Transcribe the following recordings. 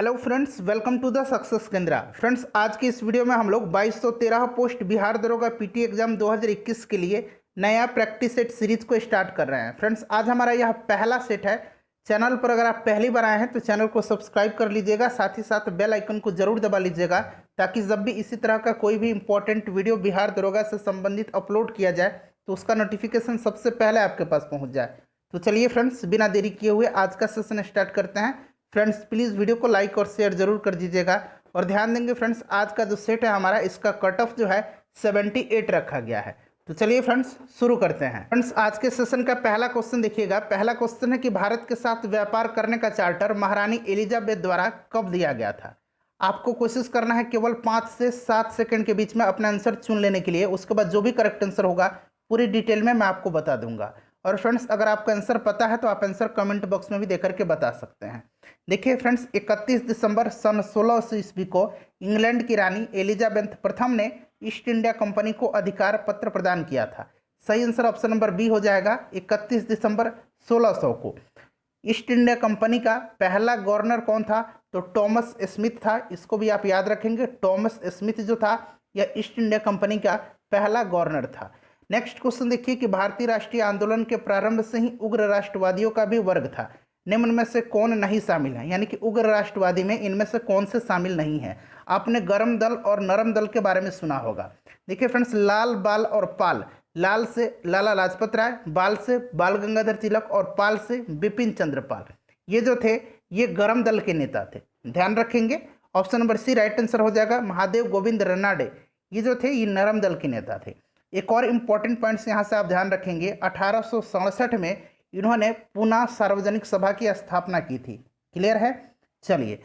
Hello friends, welcome to the success Kendra. Friends, आज की इस वीडियो में हम लोग 2213 पोस्ट बिहार दरोगा पीटी एग्जाम 2021 के लिए नया प्रैक्टिस सेट सीरीज को स्टार्ट कर रहे हैं। फ्रेंड्स, आज हमारा यह पहला सेट है। चैनल पर अगर आप पहली बार आए हैं तो चैनल को सब्सक्राइब कर लीजिएगा, साथ ही साथ बेल आइकन को जरूर दबा लीजिएगा ताकि जब भी इसी तरह का कोई भी इंपॉर्टेंट वीडियो बिहार दरोगा से संबंधित अपलोड किया जाए तो उसका नोटिफिकेशन सबसे पहले आपके पास पहुँच जाए। तो चलिए फ्रेंड्स, बिना देरी किए हुए आज का सेशन स्टार्ट करते हैं। फ्रेंड्स, प्लीज़ वीडियो को लाइक और शेयर जरूर कर दीजिएगा और ध्यान देंगे फ्रेंड्स, आज का जो सेट है हमारा, इसका कट ऑफ जो है 78 रखा गया है। तो चलिए फ्रेंड्स शुरू करते हैं। फ्रेंड्स, आज के सेशन का पहला क्वेश्चन देखिएगा। पहला क्वेश्चन है कि भारत के साथ व्यापार करने का चार्टर महारानी एलिजाबेथ द्वारा कब दिया गया था। आपको कोशिश करना है केवल 5 से 7 सेकंड के बीच में अपना आंसर चुन लेने के लिए। उसके बाद जो भी करेक्ट आंसर होगा पूरी डिटेल में मैं आपको बता दूंगा। और फ्रेंड्स, अगर आपको आंसर पता है तो आप आंसर कमेंट बॉक्स में भी देकर के बता सकते हैं। देखिए फ्रेंड्स, 31 दिसंबर सन 1600 ईस्वी को इंग्लैंड की रानी एलिजाबेथ प्रथम ने ईस्ट इंडिया कंपनी को अधिकार पत्र प्रदान किया था। सही आंसर ऑप्शन नंबर बी हो जाएगा। 31 दिसंबर 1600 को ईस्ट इंडिया कंपनी का पहला गवर्नर कौन था? तो टॉमस स्मिथ था। इसको भी आप याद रखेंगे। टॉमस स्मिथ जो था यह ईस्ट इंडिया कंपनी का पहला गवर्नर था। नेक्स्ट क्वेश्चन देखिए कि भारतीय राष्ट्रीय आंदोलन के प्रारंभ से ही उग्र राष्ट्रवादियों का भी वर्ग था। निम्न में से कौन नहीं शामिल है, यानी कि उग्र राष्ट्रवादी में इनमें से कौन से शामिल नहीं है। आपने गर्म दल और नरम दल के बारे में सुना होगा। देखिए फ्रेंड्स, लाल, बाल और पाल। लाल से लाला लाजपत राय, बाल से बाल गंगाधर तिलक और पाल से बिपिन चंद्र पाल। ये जो थे ये गर्म दल के नेता थे, ध्यान रखेंगे। Option number C right answer हो जाएगा। महादेव गोविंद रनाडे ये जो थे ये नरम दल के नेता थे। एक और इम्पॉर्टेंट पॉइंट्स यहाँ से आप ध्यान रखेंगे। 1867 में इन्होंने पूना सार्वजनिक सभा की स्थापना की थी। क्लियर है। चलिए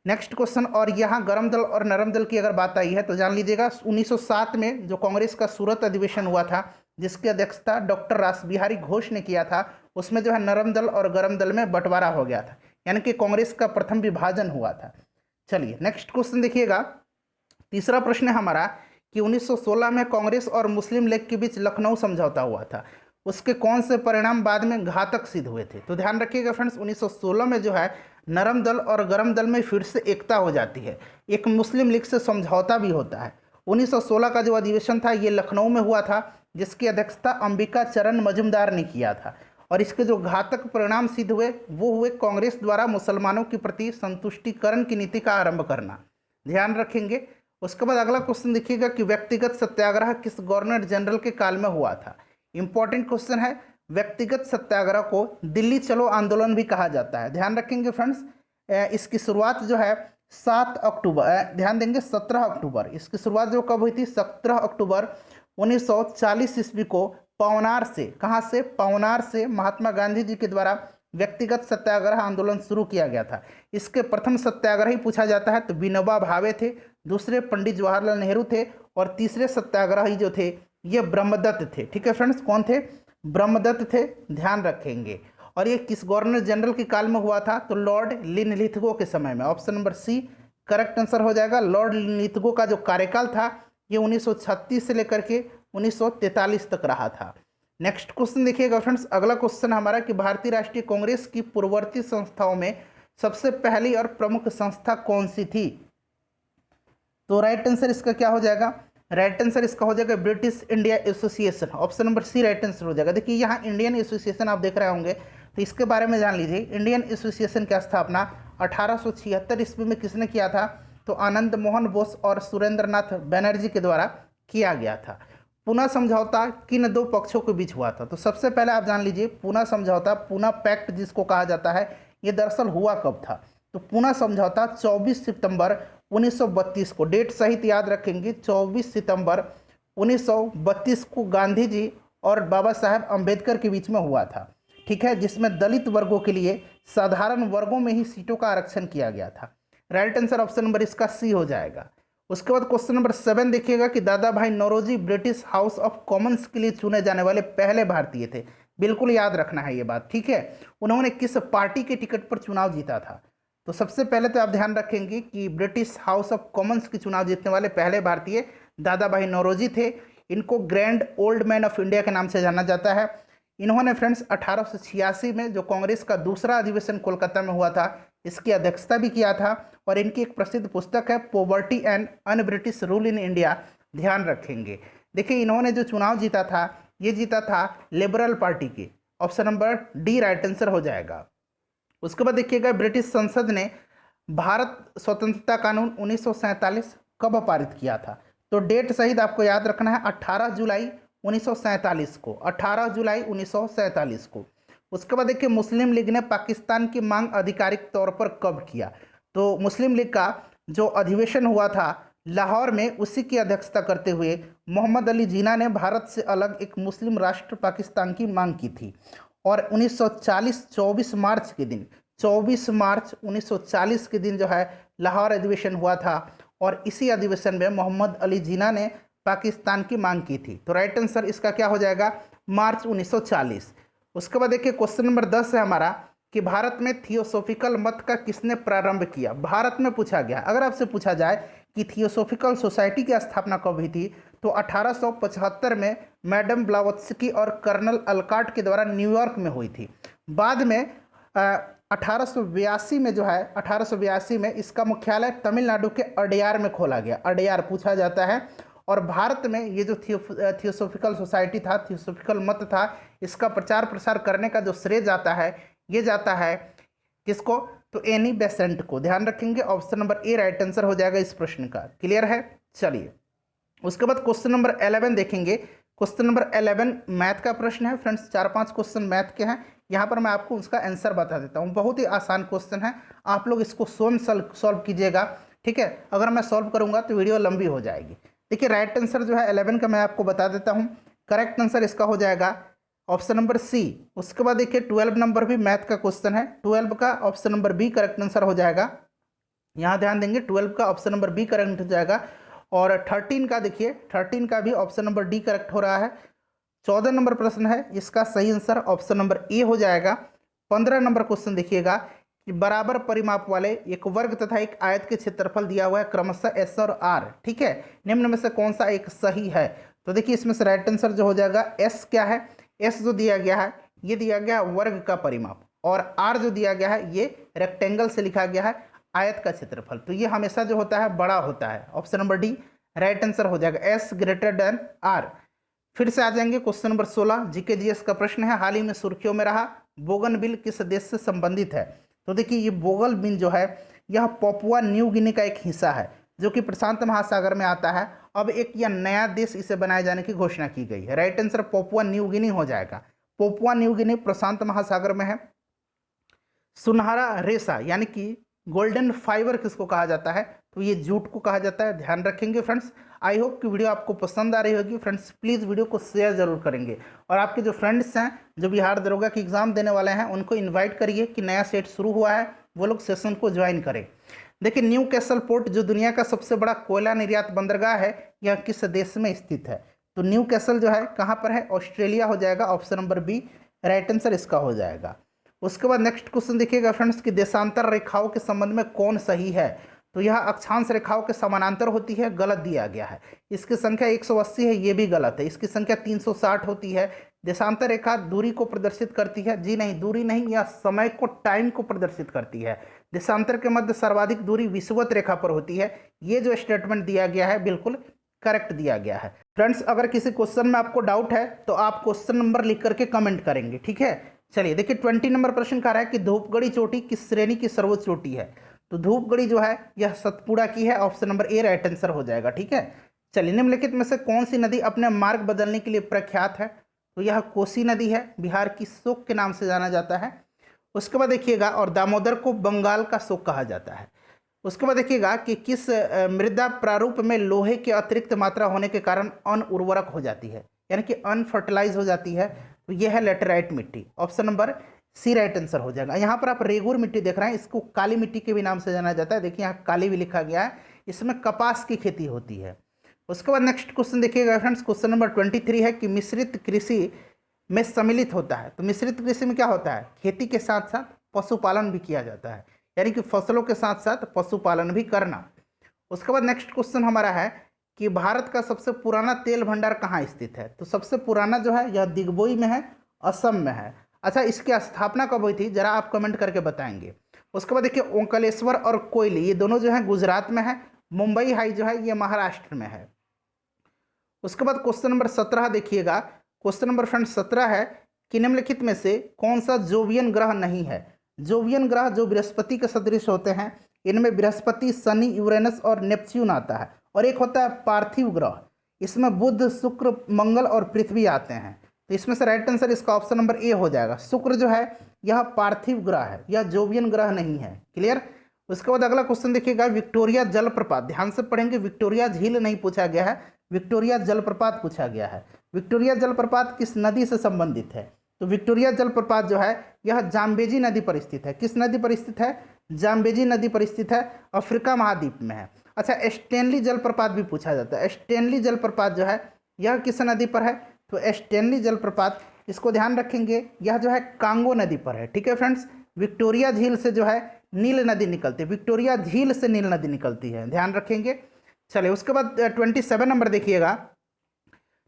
नेक्स्ट क्वेश्चन। और यहाँ गर्म दल और नरम दल की अगर बात आई है तो जान लीजिएगा 1907 में जो कांग्रेस का सूरत अधिवेशन हुआ था जिसकी अध्यक्षता डॉक्टर रासबिहारी घोष ने किया था, उसमें जो है नरम दल और गर्म दल में बंटवारा हो गया था, यानी कि कांग्रेस का प्रथम विभाजन हुआ था। चलिए नेक्स्ट क्वेश्चन देखिएगा। तीसरा प्रश्न है हमारा कि 1916 में कांग्रेस और मुस्लिम लीग के बीच लखनऊ समझौता हुआ था। उसके कौन से परिणाम बाद में घातक सिद्ध हुए थे? तो ध्यान रखिएगा फ्रेंड्स, 1916 में जो है नरम दल और गर्म दल में फिर से एकता हो जाती है। एक मुस्लिम लीग से समझौता भी होता है। 1916 का जो अधिवेशन था ये लखनऊ में हुआ था, जिसकी अध्यक्षता अंबिका चरण मजूमदार ने किया था। और इसके जो घातक परिणाम सिद्ध हुए वो हुए कांग्रेस द्वारा मुसलमानों के प्रति संतुष्टिकरण की नीति का आरंभ करना। ध्यान रखेंगे। उसके बाद अगला क्वेश्चन देखिएगा कि व्यक्तिगत सत्याग्रह किस गवर्नर जनरल के काल में हुआ था। इंपॉर्टेंट क्वेश्चन है। व्यक्तिगत सत्याग्रह को दिल्ली चलो आंदोलन भी कहा जाता है। ध्यान रखेंगे फ्रेंड्स, इसकी शुरुआत जो है 7 अक्टूबर, ध्यान देंगे 17 अक्टूबर। इसकी शुरुआत जो कब हुई थी? 17 अक्टूबर 1940 ईस्वी को पवनार से, कहाँ से? पवनार से महात्मा गांधी जी के द्वारा व्यक्तिगत सत्याग्रह आंदोलन शुरू किया गया था। इसके प्रथम सत्याग्रही पूछा जाता है तो विनोबा भावे थे, दूसरे पंडित जवाहरलाल नेहरू थे और तीसरे सत्याग्रही जो थे ये ब्रह्मदत्त थे। ठीक है फ्रेंड्स, कौन थे? ब्रह्मदत्त थे, ध्यान रखेंगे। और ये किस गवर्नर जनरल के काल में हुआ था? तो लॉर्ड लिनलिथगो के समय में। Option number C correct answer हो जाएगा। लॉर्ड लिनलिथगो का जो कार्यकाल था ये 1936 से लेकर के 1943 तक रहा था। नेक्स्ट क्वेश्चन देखिएगा फ्रेंड्स। अगला क्वेश्चन हमारा कि भारतीय राष्ट्रीय कांग्रेस की पूर्ववर्ती संस्थाओं में सबसे पहली और प्रमुख संस्था कौन सी थी? तो राइट आंसर इसका क्या हो जाएगा? राइट आंसर इसका हो जाएगा British India Association. Option number C right answer हो जाएगा। देखिए यहाँ इंडियन एसोसिएशन आप देख रहे होंगे तो इसके बारे में जान लीजिए। इंडियन एसोसिएशन की स्थापना 1876 ईस्वी में किसने किया था? तो आनंद मोहन बोस और सुरेंद्र नाथ बनर्जी के द्वारा किया गया था। पूना समझौता किन दो पक्षों के बीच हुआ था? तो सबसे पहले आप जान लीजिए पूना समझौता, पूना पैक्ट जिसको कहा जाता है, ये दरअसल हुआ कब था? तो पूना समझौता 24 सितंबर 1932 को, डेट सहित याद रखेंगे, 24 सितंबर 1932 को गांधी जी और बाबा साहेब अम्बेडकर के बीच में हुआ था। ठीक है, जिसमें दलित वर्गों के लिए साधारण वर्गों में ही सीटों का आरक्षण किया गया था। राइट आंसर ऑप्शन नंबर इसका सी हो जाएगा। उसके बाद क्वेश्चन नंबर 7 देखिएगा कि Dadabhai Naoroji British House of Commons के लिए चुने जाने वाले पहले भारतीय थे। बिल्कुल याद रखना है ये बात। ठीक है, उन्होंने किस पार्टी के टिकट पर चुनाव जीता था? तो सबसे पहले तो आप ध्यान रखेंगे कि ब्रिटिश हाउस ऑफ कॉमन्स की चुनाव जीतने वाले पहले भारतीय दादा भाई नौरोजी थे। इनको grand old man of India के नाम से जाना जाता है। इन्होंने फ्रेंड्स 1886 में जो कांग्रेस का दूसरा अधिवेशन कोलकाता में हुआ था इसकी अध्यक्षता भी किया था। और इनकी एक प्रसिद्ध पुस्तक है poverty and un British rule in India, ध्यान रखेंगे। देखिए इन्होंने जो चुनाव जीता था ये जीता था लिबरल पार्टी के। Option number D right answer हो जाएगा। उसके बाद देखिएगा ब्रिटिश संसद ने भारत स्वतंत्रता कानून 1947 कब पारित किया था? तो डेट सहित आपको याद रखना है 18 जुलाई 1947 को, 18 जुलाई 1947 को। उसके बाद देखिए मुस्लिम लीग ने पाकिस्तान की मांग आधिकारिक तौर पर कब किया? तो मुस्लिम लीग का जो अधिवेशन हुआ था लाहौर में, उसी की अध्यक्षता करते हुए मोहम्मद अली जिन्ना ने भारत से अलग एक मुस्लिम राष्ट्र पाकिस्तान की मांग की थी। और 1940 24 मार्च के दिन, 24 मार्च 1940 के दिन जो है लाहौर अधिवेशन हुआ था। और इसी अधिवेशन में मोहम्मद अली जिन्ना ने पाकिस्तान की मांग की थी। तो राइट आंसर इसका क्या हो जाएगा? मार्च 1940। उसके बाद देखिए क्वेश्चन नंबर 10 है हमारा कि भारत में थियोसॉफिकल मत का किसने प्रारंभ किया? भारत में पूछा गया। अगर आपसे पूछा जाए कि थियोसॉफिकल सोसाइटी की स्थापना कब हुई थी, तो 1875 में मैडम ब्लावत्स्की और कर्नल अलकाट के द्वारा न्यूयॉर्क में हुई थी। बाद में 1882 में जो है 1882 में इसका मुख्यालय तमिलनाडु के अडयार में खोला गया। अडयार पूछा जाता है। और भारत में ये जो थियोसॉफिकल सोसाइटी था, थियोसॉफिकल मत था, इसका प्रचार प्रसार करने का जो श्रेय जाता है ये जाता है किसको? तो एनी बेसेंट को। ध्यान रखेंगे option number A right answer हो जाएगा इस प्रश्न का। क्लियर है? चलिए उसके बाद क्वेश्चन नंबर 11 देखेंगे। क्वेश्चन नंबर 11 मैथ का प्रश्न है फ्रेंड्स। 4-5 क्वेश्चन मैथ के हैं। यहाँ पर मैं आपको उसका आंसर बता देता हूँ। बहुत ही आसान क्वेश्चन है, आप लोग इसको स्वयं सॉल्व कीजिएगा, ठीक है? अगर मैं सॉल्व करूँगा तो वीडियो लंबी हो जाएगी। देखिए राइट आंसर जो है 11 का मैं आपको बता देता हूँ। करेक्ट आंसर इसका हो जाएगा ऑप्शन नंबर सी। उसके बाद देखिए 12 नंबर भी मैथ का क्वेश्चन है। 12 का option number B correct answer हो जाएगा। यहाँ ध्यान देंगे 12 का ऑप्शन नंबर बी करेक्ट हो जाएगा। और 13 का देखिए 13 का भी ऑप्शन नंबर डी करेक्ट हो रहा है। 14 नंबर प्रश्न है, इसका सही आंसर ऑप्शन नंबर ए हो जाएगा। 15 नंबर क्वेश्चन देखिएगा कि बराबर परिमाप वाले एक वर्ग तथा एक आयत के क्षेत्रफल दिया हुआ है क्रमशः एस और आर, ठीक है? निम्न में से कौन सा एक सही है? तो देखिए इसमें से राइट आंसर जो हो जाएगा एस क्या है? एस जो दिया गया है ये दिया गया वर्ग का परिमाप, और आर जो दिया गया है ये रेक्टेंगल से लिखा गया है आयत का क्षेत्रफल। तो ये हमेशा जो होता है बड़ा होता है। Option number D right answer हो जाएगा, एस ग्रेटर देन आर। फिर से आ जाएंगे क्वेश्चन नंबर 16 जीके जीएस का प्रश्न है। हाल ही में सुर्खियों में रहा बोगनविल किस देश से संबंधित है? तो देखिए ये बोगनविल जो है यह पपुआ न्यू गिनी का एक हिस्सा है जो कि प्रशांत महासागर में आता है। अब एक यह नया देश इसे बनाए जाने की घोषणा की गई है। Right answer Papua New Guinea हो जाएगा। पपुआ न्यू गिनी प्रशांत महासागर में है। सुनहरा रेशा यानी कि गोल्डन फाइबर किसको कहा जाता है? तो ये जूट को कहा जाता है। ध्यान रखेंगे फ्रेंड्स। आई होप कि वीडियो आपको पसंद आ रही होगी फ्रेंड्स। प्लीज़ वीडियो को शेयर जरूर करेंगे, और आपके जो फ्रेंड्स हैं जो बिहार दरोगा की एग्ज़ाम देने वाले हैं उनको इन्वाइट करिए कि नया सेट शुरू हुआ है, वो लोग सेशन को ज्वाइन करें। देखिए न्यू कैसल पोर्ट जो दुनिया का सबसे बड़ा कोयला निर्यात बंदरगाह है, यह किस देश में स्थित है? तो न्यू कैसल जो है कहाँ पर है? ऑस्ट्रेलिया हो जाएगा। Option number B right answer इसका हो जाएगा। उसके बाद नेक्स्ट क्वेश्चन देखिएगा फ्रेंड्स कि देशांतर रेखाओं के संबंध में कौन सही है? तो यह अक्षांश रेखाओं के समानांतर होती है, गलत दिया गया है। इसकी संख्या 180 है, ये भी गलत है। इसकी संख्या 360 होती है। देशांतर रेखा दूरी को प्रदर्शित करती है, जी नहीं, दूरी नहीं, यह समय को, टाइम को प्रदर्शित करती है। देशांतर के मध्य सर्वाधिक दूरी विषुवत रेखा पर होती है। ये जो स्टेटमेंट दिया गया है बिल्कुल करेक्ट दिया गया है। फ्रेंड्स अगर किसी क्वेश्चन में आपको डाउट है तो आप क्वेश्चन नंबर लिख करके कमेंट करेंगे, ठीक है? चलिए देखिए 20 नंबर प्रश्न कह रहा है कि धूपगढ़ी चोटी किस श्रेणी की सर्वोच्च चोटी है? तो धूपगढ़ी जो है यह सतपुड़ा की है। Option number A right answer हो जाएगा, ठीक है? चलिए निम्नलिखित में से कौन सी नदी अपने मार्ग बदलने के लिए प्रख्यात है? तो यह कोसी नदी है, बिहार की शोक के नाम से जाना जाता है। उसके बाद देखिएगा और दामोदर को बंगाल का शोक कहा जाता है। उसके बाद देखिएगा कि किस मृदा प्रारूप में लोहे की अतिरिक्त मात्रा होने के कारण अनउर्वरक हो जाती है, यानी कि अनफर्टिलाइज हो जाती है? तो यह है लेटेराइट मिट्टी। Option number C right answer हो जाएगा। यहाँ पर आप रेगुर मिट्टी देख रहे हैं, इसको काली मिट्टी के भी नाम से जाना जाता है। देखिए यहाँ काली भी लिखा गया है। इसमें कपास की खेती होती है। उसके बाद नेक्स्ट क्वेश्चन देखिएगा फ्रेंड्स, क्वेश्चन नंबर 23 है कि मिश्रित कृषि में सम्मिलित होता है। तो मिश्रित कृषि में क्या होता है? खेती के साथ साथ पशुपालन भी किया जाता है, यानी कि फसलों के साथ साथ पशुपालन भी करना। उसके बाद नेक्स्ट क्वेश्चन हमारा है कि भारत का सबसे पुराना तेल भंडार कहाँ स्थित है? तो सबसे पुराना जो है यह दिग्बोई में है, असम में है। अच्छा, इसकी स्थापना कब हुई थी जरा आप कमेंट करके बताएंगे। उसके बाद देखिए ओंकालेश्वर और कोयली ये दोनों जो है गुजरात में है, मुंबई हाई जो है ये महाराष्ट्र में है। उसके बाद क्वेश्चन नंबर 17 देखिएगा। क्वेश्चन नंबर फ्रेंड 17 है कि निम्नलिखित में से कौन सा जोवियन ग्रह नहीं है। जोवियन ग्रह जो बृहस्पति के सदृश होते हैं, इनमें बृहस्पति, शनि, यूरेनस और नेपच्यून आता है। और एक होता है पार्थिव ग्रह, इसमें बुध, शुक्र, मंगल और पृथ्वी आते हैं। तो इसमें से राइट आंसर इसका ऑप्शन नंबर ए हो जाएगा। शुक्र जो है यह पार्थिव ग्रह है, यह जोवियन ग्रह नहीं है। क्लियर। उसके बाद अगला क्वेश्चन देखिएगा, विक्टोरिया जलप्रपात, ध्यान से पढ़ेंगे, विक्टोरिया झील नहीं पूछा गया है, विक्टोरिया जलप्रपात पूछा गया है। विक्टोरिया जलप्रपात किस नदी से संबंधित है? तो विक्टोरिया जलप्रपात जो है यह जाम्बेजी नदी पर स्थित है। किस नदी पर स्थित है? जाम्बेजी नदी पर स्थित है, अफ्रीका महाद्वीप में है। अच्छा, स्टेनली जलप्रपात भी पूछा जाता है। स्टेनली जलप्रपात जो है यह किस नदी पर है? तो स्टेनली जलप्रपात, इसको ध्यान रखेंगे, यह जो है कांगो नदी पर है। ठीक है फ्रेंड्स, विक्टोरिया झील से जो है नील नदी निकलती है, विक्टोरिया झील से नील नदी निकलती है, ध्यान रखेंगे। चलिए उसके बाद 27 नंबर देखिएगा।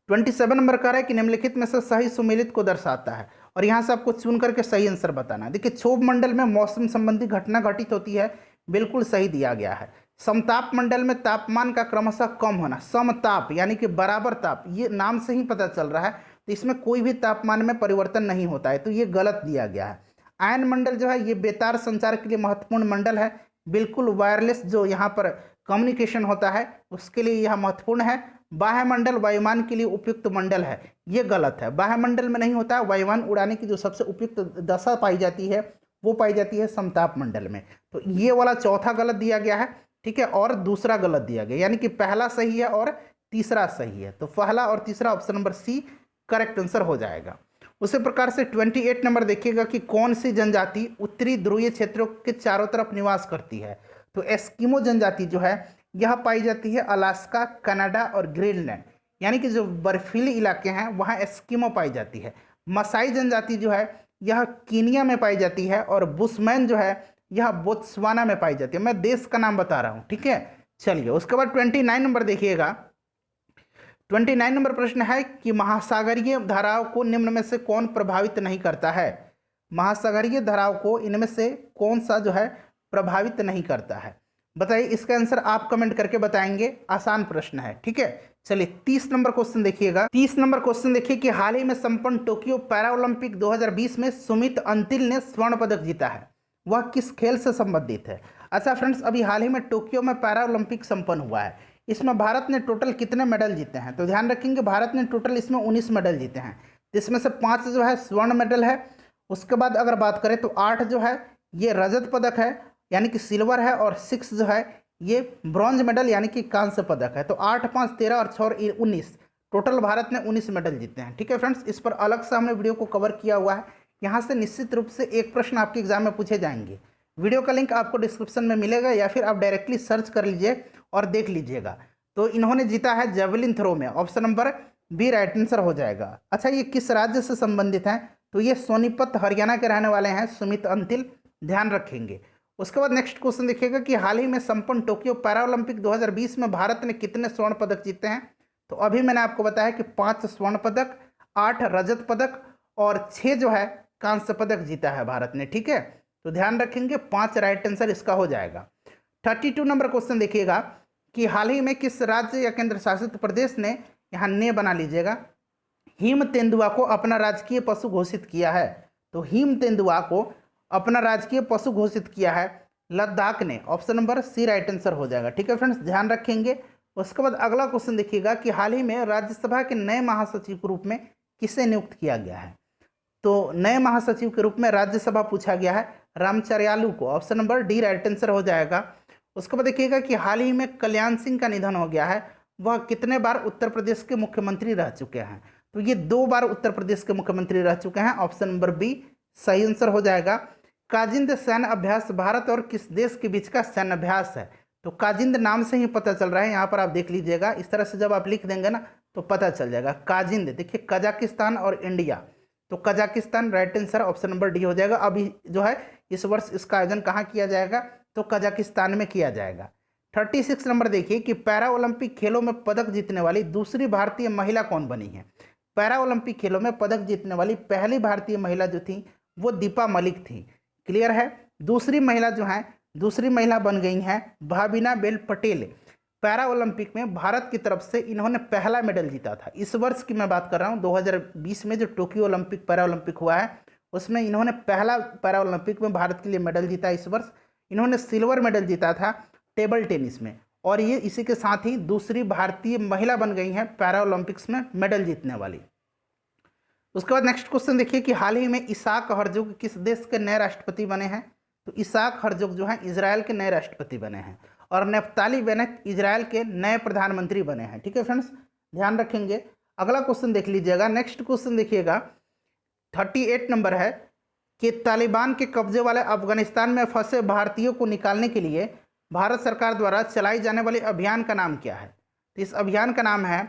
27 नंबर कह रहा है कि निम्नलिखित में से सही सुमेलित को दर्शाता है, और यहाँ से आपको चुन करके सही आंसर बताना है। देखिए, क्षोभ मंडल में मौसम संबंधी घटना घटित होती है, बिल्कुल सही दिया गया है। समताप मंडल में तापमान का क्रमशः कम होना, समताप यानी कि बराबर ताप, ये नाम से ही पता चल रहा है, तो इसमें कोई भी तापमान में परिवर्तन नहीं होता है, तो ये गलत दिया गया है। आयन मंडल जो है ये बेतार संचार के लिए महत्वपूर्ण मंडल है, बिल्कुल वायरलेस जो यहाँ पर कम्युनिकेशन होता है उसके लिए यह महत्वपूर्ण है। बाह्यमंडल वायुमान के लिए उपयुक्त मंडल है, ये गलत है। बाह्यमंडल में नहीं होता, वायुमान उड़ाने की जो सबसे उपयुक्त दशा पाई जाती है वो पाई जाती है समताप मंडल में। तो ये वाला चौथा गलत दिया गया है, ठीक है, और दूसरा गलत दिया गया, यानी कि पहला सही है और तीसरा सही है। तो पहला और तीसरा option number C correct answer हो जाएगा। उसी प्रकार से 28 नंबर देखिएगा कि कौन सी जनजाति उत्तरी ध्रुवीय क्षेत्रों के चारों तरफ निवास करती है। तो एस्किमो जनजाति जो है यह पाई जाती है अलास्का, कनाडा और ग्रीनलैंड, यानी कि जो बर्फीली इलाके हैं वहाँ एस्किमो पाई जाती है। मसाई जनजाति जो है यह कीनिया में पाई जाती है, और बुशमैन जो है यह बोत्सवाना में पाई जाती है। मैं देश का नाम बता रहा हूँ, ठीक है। चलिए उसके बाद 29 नंबर देखिएगा। 29 नंबर प्रश्न है कि महासागरीय धाराओं को निम्न में से कौन प्रभावित नहीं करता है। महासागरीय धाराओं को इनमें से कौन सा जो है प्रभावित नहीं करता है, बताइए। इसका आंसर आप कमेंट करके बताएंगे, आसान प्रश्न है, ठीक है। चलिए 30 नंबर क्वेश्चन देखिएगा। 30 नंबर क्वेश्चन देखिए कि हाल ही में संपन्न टोक्यो पैरा ओलंपिक 2020 में सुमित अंतिल ने स्वर्ण पदक जीता है, वह किस खेल से संबंधित है। अच्छा फ्रेंड्स, अभी हाल ही में टोक्यो में पैरा ओलंपिक संपन्न हुआ है, इसमें भारत ने टोटल कितने मेडल जीते हैं? तो ध्यान रखेंगे, भारत ने टोटल इसमें 19 मेडल जीते हैं, जिसमें से 5 जो है स्वर्ण मेडल है। उसके बाद अगर बात करें तो 8 जो है ये रजत पदक है यानी कि सिल्वर है, और 6 जो है ये ब्रॉन्ज मेडल यानी कि कांस्य पदक है। तो 8, 5, 13 और 6 और 19, टोटल भारत ने 19 मेडल जीते हैं, ठीक है फ्रेंड्स। इस पर अलग से हमने वीडियो को कवर किया हुआ है, यहाँ से निश्चित रूप से एक प्रश्न आपके एग्जाम में पूछे जाएंगे। वीडियो का लिंक आपको डिस्क्रिप्शन में मिलेगा, या फिर आप डायरेक्टली सर्च कर लीजिए और देख लीजिएगा। तो इन्होंने जीता है जेवलिन थ्रो में, option number B right answer हो जाएगा। अच्छा, ये किस राज्य से संबंधित हैं? तो ये सोनीपत हरियाणा के रहने वाले हैं सुमित अंतिल, ध्यान रखेंगे। उसके बाद नेक्स्ट क्वेश्चन देखिएगा कि हाल ही में संपन्न टोक्यो पैरा ओलंपिक 2020 में भारत ने कितने स्वर्ण पदक जीते हैं। तो अभी मैंने आपको बताया कि 5 स्वर्ण पदक, 8 रजत पदक और 6 जो है कांस्य पदक जीता है भारत ने, ठीक है। तो ध्यान रखेंगे 5 राइट आंसर इसका हो जाएगा। 32 नंबर क्वेश्चन देखिएगा कि हाल ही में किस राज्य या केंद्र शासित प्रदेश ने, यहाँ ने बना लीजिएगा, हिम तेंदुआ को अपना राजकीय पशु घोषित किया है। तो हिम तेंदुआ को अपना राजकीय पशु घोषित किया है लद्दाख ने, option number C right answer हो जाएगा, ठीक है फ्रेंड्स, ध्यान रखेंगे। उसके बाद अगला क्वेश्चन देखिएगा कि हाल ही में राज्यसभा के नए महासचिव के रूप में किसे नियुक्त किया गया है। तो नए महासचिव के रूप में राज्यसभा पूछा गया है रामचरियालू को, option number D right answer हो जाएगा। उसके बाद देखिएगा कि हाल ही में कल्याण सिंह का निधन हो गया है, वह कितने बार उत्तर प्रदेश के मुख्यमंत्री रह चुके हैं। तो ये 2 बार उत्तर प्रदेश के मुख्यमंत्री रह चुके हैं, ऑप्शन नंबर बी सही आंसर हो जाएगा। काजिंद सैन्य अभ्यास भारत और किस देश के बीच का सैन्य अभ्यास है। तो काजिंद नाम से ही पता चल रहा है, यहाँ पर आप देख लीजिएगा, इस तरह से जब आप लिख देंगे ना तो पता चल जाएगा। काजिंद देखिए कजाकिस्तान और इंडिया, तो Kazakhstan right answer option number D हो जाएगा। अभी जो है इस वर्ष इसका आयोजन कहाँ किया जाएगा, तो कजाकिस्तान में किया जाएगा। 36 नंबर देखिए कि पैरा ओलंपिक खेलों में पदक जीतने वाली दूसरी भारतीय महिला कौन बनी है। पैरा ओलंपिक खेलों में पदक जीतने वाली पहली भारतीय महिला जो थी वो दीपा मलिक थी, क्लियर है। दूसरी महिला जो हैं, दूसरी महिला बन गई हैं Bhavina Ben Patel. Para Olympic में भारत की तरफ से इन्होंने पहला मेडल जीता था। इस वर्ष की मैं बात कर रहा हूँ, 2020 में जो टोक्यो ओलंपिक पैरा ओलंपिक हुआ है उसमें इन्होंने पहला पैरा ओलंपिक में भारत के लिए मेडल जीता। इस वर्ष इन्होंने सिल्वर मेडल जीता था टेबल टेनिस में, और ये इसी के साथ ही दूसरी भारतीय महिला बन गई हैं पैरा ओलंपिक्स में मेडल जीतने वाली। उसके बाद नेक्स्ट क्वेश्चन देखिए कि हाल ही में इसाक हर्जोग किस देश के नए राष्ट्रपति बने हैं। तो इसाक हर्जोग जो हैं इजराइल के नए राष्ट्रपति बने हैं, और नफ्ताली बेनेट इजराइल के नए प्रधानमंत्री बने हैं। ठीक है फ्रेंड्स, ध्यान रखेंगे। अगला क्वेश्चन देख लीजिएगा। नेक्स्ट क्वेश्चन देखिएगा 38 नंबर है कि तालिबान के कब्जे वाले अफगानिस्तान में फंसे भारतीयों को निकालने के लिए भारत सरकार द्वारा चलाई जाने वाले अभियान का नाम क्या है। तो इस अभियान का नाम है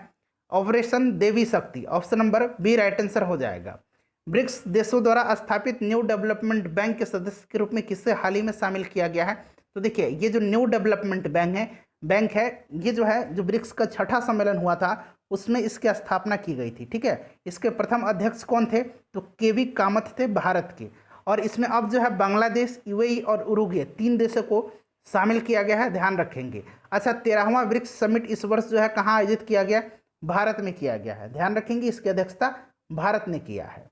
operation Devi Shakti. Option number B right answer हो जाएगा। ब्रिक्स देशों द्वारा स्थापित न्यू डेवलपमेंट बैंक के सदस्य के रूप में किसे हाल ही में शामिल किया गया है। तो देखिए ये जो न्यू डेवलपमेंट बैंक है ये जो है, जो ब्रिक्स का छठा सम्मेलन हुआ था उसमें इसकी स्थापना की गई थी। ठीक है, इसके प्रथम अध्यक्ष कौन थे, तो केवी कामत थे भारत के। और इसमें अब जो है बांग्लादेश, यूएई और उरुग्वे 3 देशों को शामिल किया गया है, ध्यान रखेंगे। अच्छा, 13वां ब्रिक्स समिट इस वर्ष जो है कहाँ आयोजित किया गया, भारत में किया गया है, ध्यान रखेंगे। इसकी अध्यक्षता भारत ने किया है।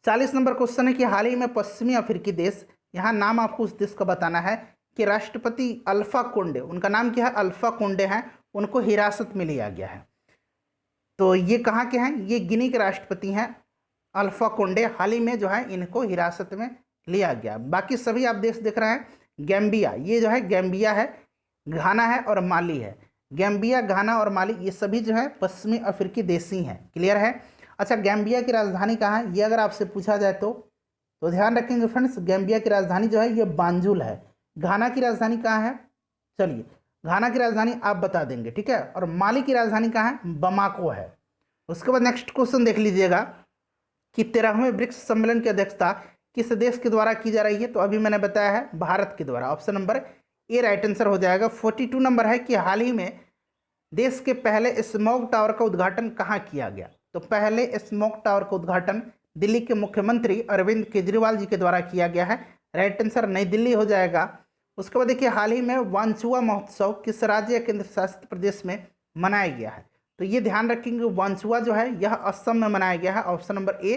40 नंबर क्वेश्चन है कि हाल ही में पश्चिमी अफ्रीकी देश, यहाँ नाम आपको उस देश का बताना है, कि राष्ट्रपति अल्फा कोंडे, उनका नाम क्या है, अल्फा कोंडे हैं, उनको हिरासत में लिया गया है। तो ये कहाँ के हैं, ये गिनी के राष्ट्रपति हैं अल्फा कोंडे। हाल ही में जो है इनको हिरासत में लिया गया। बाकी सभी आप देश देख रहे हैं, गैम्बिया, ये जो है गैम्बिया है, घाना है और माली है। गैम्बिया, घाना और माली ये सभी जो है पश्चिमी अफ्रीकी देश ही हैं। क्लियर है। अच्छा, गैम्बिया की राजधानी कहाँ है, ये अगर आपसे पूछा जाए तो ध्यान रखेंगे फ्रेंड्स, गैम्बिया की राजधानी जो है ये बांजुल है। घाना की राजधानी कहाँ है, चलिए घाना की राजधानी आप बता देंगे, ठीक है। और माली की राजधानी कहाँ है, बमाको है। उसके बाद नेक्स्ट क्वेश्चन देख लीजिएगा कि 13वें ब्रिक्स सम्मेलन की अध्यक्षता किस देश के द्वारा की जा रही है। तो अभी मैंने बताया है भारत के द्वारा। Option number A right answer हो जाएगा। 42 नंबर है कि हाल ही में देश के पहले स्मॉग टावर का उद्घाटन कहाँ किया गया। तो पहले स्मॉग टावर का उद्घाटन दिल्ली के मुख्यमंत्री अरविंद केजरीवाल जी के द्वारा किया गया है। राइट आंसर नई दिल्ली हो जाएगा। उसके बाद देखिए हाल ही में वांचुआ महोत्सव किस राज्य या केंद्र शासित प्रदेश में मनाया गया है। तो ये ध्यान रखेंगे, वांचुआ जो है यह असम में मनाया गया है। Option number A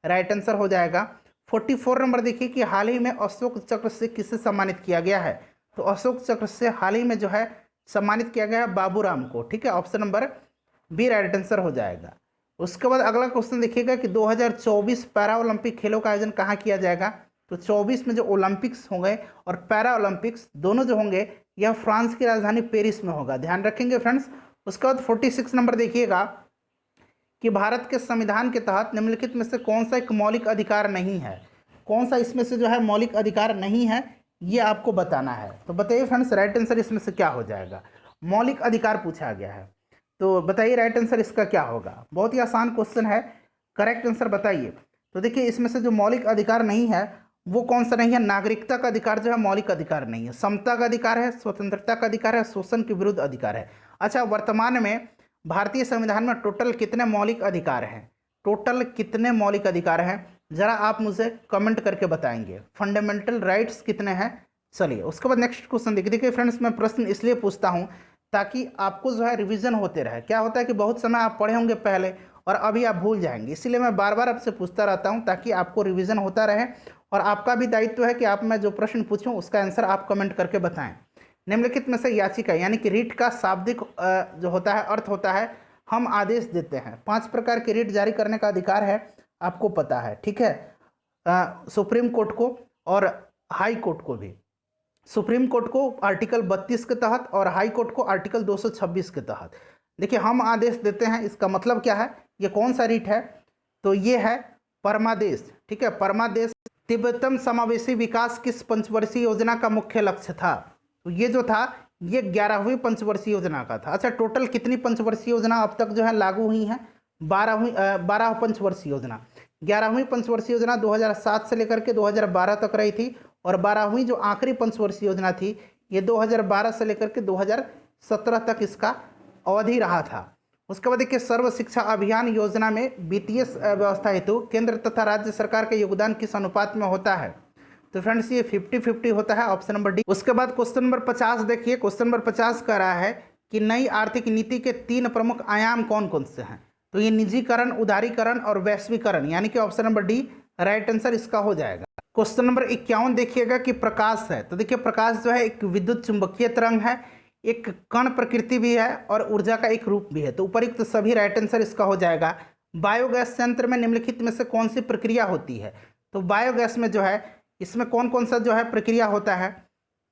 right answer हो जाएगा। 44 नंबर देखिए कि हाल ही में अशोक चक्र से किसे सम्मानित किया गया है। तो अशोक चक्र से हाल ही में जो है सम्मानित किया गया है बाबूराम को, ठीक है। Option number B right answer हो जाएगा। उसके बाद अगला क्वेश्चन देखिएगा कि 2024 पैरा ओलंपिक खेलों का आयोजन कहाँ किया जाएगा। तो 24 में जो ओलंपिक्स होंगे और पैरा ओलंपिक्स दोनों जो होंगे यह फ्रांस की राजधानी पेरिस में होगा, ध्यान रखेंगे फ्रेंड्स। उसके बाद 46 नंबर देखिएगा कि भारत के संविधान के तहत निम्नलिखित में से कौन सा एक मौलिक अधिकार नहीं है। कौन सा इसमें से जो है मौलिक अधिकार नहीं है, ये आपको बताना है। तो बताइए फ्रेंड्स राइट आंसर इसमें से क्या हो जाएगा। मौलिक अधिकार पूछा गया है, तो बताइए राइट आंसर इसका क्या होगा। बहुत ही आसान क्वेश्चन है, करेक्ट आंसर बताइए। तो देखिए इसमें से जो मौलिक अधिकार नहीं है वो कौन सा नहीं है। नागरिकता का अधिकार जो है मौलिक अधिकार नहीं है। समता का अधिकार है, स्वतंत्रता का अधिकार है, शोषण के विरुद्ध अधिकार है। अच्छा, वर्तमान में भारतीय संविधान में टोटल कितने मौलिक अधिकार हैं, टोटल कितने मौलिक अधिकार हैं, जरा आप मुझे कमेंट करके बताएंगे। फंडामेंटल राइट्स कितने हैं। चलिए उसके बाद नेक्स्ट क्वेश्चन देखिए फ्रेंड्स, मैं प्रश्न इसलिए पूछता हूँ ताकि आपको जो है रिवीजन होते रहे। क्या होता है कि बहुत समय आप पढ़े होंगे पहले और अभी आप भूल जाएंगे, इसीलिए मैं बार बार आपसे पूछता रहता हूँ ताकि आपको रिवीजन होता रहे। और आपका भी दायित्व है कि आप मैं जो प्रश्न पूछूं उसका आंसर आप कमेंट करके बताएं। निम्नलिखित में से याचिका यानी कि रिट का शाब्दिक जो होता है अर्थ होता है हम आदेश देते हैं। 5 प्रकार के रिट जारी करने का अधिकार है, आपको पता है, ठीक है। सुप्रीम कोर्ट को और हाई कोर्ट को भी। सुप्रीम कोर्ट को आर्टिकल 32 के तहत और हाई कोर्ट को आर्टिकल 226 के तहत। देखिए हम आदेश देते हैं, इसका मतलब क्या है, ये कौन सा रिट है, तो ये है परमादेश, ठीक है। परमादेश तिब्बतम समावेशी विकास किस पंचवर्षीय योजना का मुख्य लक्ष्य था। तो ये जो था ये 11वीं पंचवर्षीय योजना का था। अच्छा, टोटल कितनी पंचवर्षीय योजना अब तक जो है लागू हुई हैं, 12 पंचवर्षीय योजना। 11वीं पंचवर्षीय योजना 2007 से लेकर के 2012 तक रही थी, और 12वीं जो आखिरी पंचवर्षीय योजना थी ये 2012 से लेकर के 2017 तक इसका अवधि रहा था। उसके बाद देखिए सर्व शिक्षा अभियान योजना में वित्तीय व्यवस्था हेतु केंद्र तथा राज्य सरकार का योगदान किस अनुपात में होता है। तो फ्रेंड्स ये 50-50 होता है, ऑप्शन नंबर डी। उसके बाद क्वेश्चन नंबर 50 देखिए, क्वेश्चन नंबर 50 कह रहा है कि नई आर्थिक नीति के 3 प्रमुख आयाम कौन कौन से हैं। तो ये निजीकरण, उदारीकरण और वैश्वीकरण, यानी कि option number D right answer इसका हो जाएगा। क्वेश्चन नंबर 51 देखिएगा कि प्रकाश है। तो देखिए प्रकाश जो है एक विद्युत चुंबकीय तरंग है, एक कण प्रकृति भी है और ऊर्जा का एक रूप भी है। तो उपयुक्त तो सभी राइट आंसर इसका हो जाएगा। बायोगैस संयंत्र में निम्नलिखित में से कौन सी प्रक्रिया होती है। तो बायोगैस में जो है इसमें कौन कौन सा जो है प्रक्रिया होता है।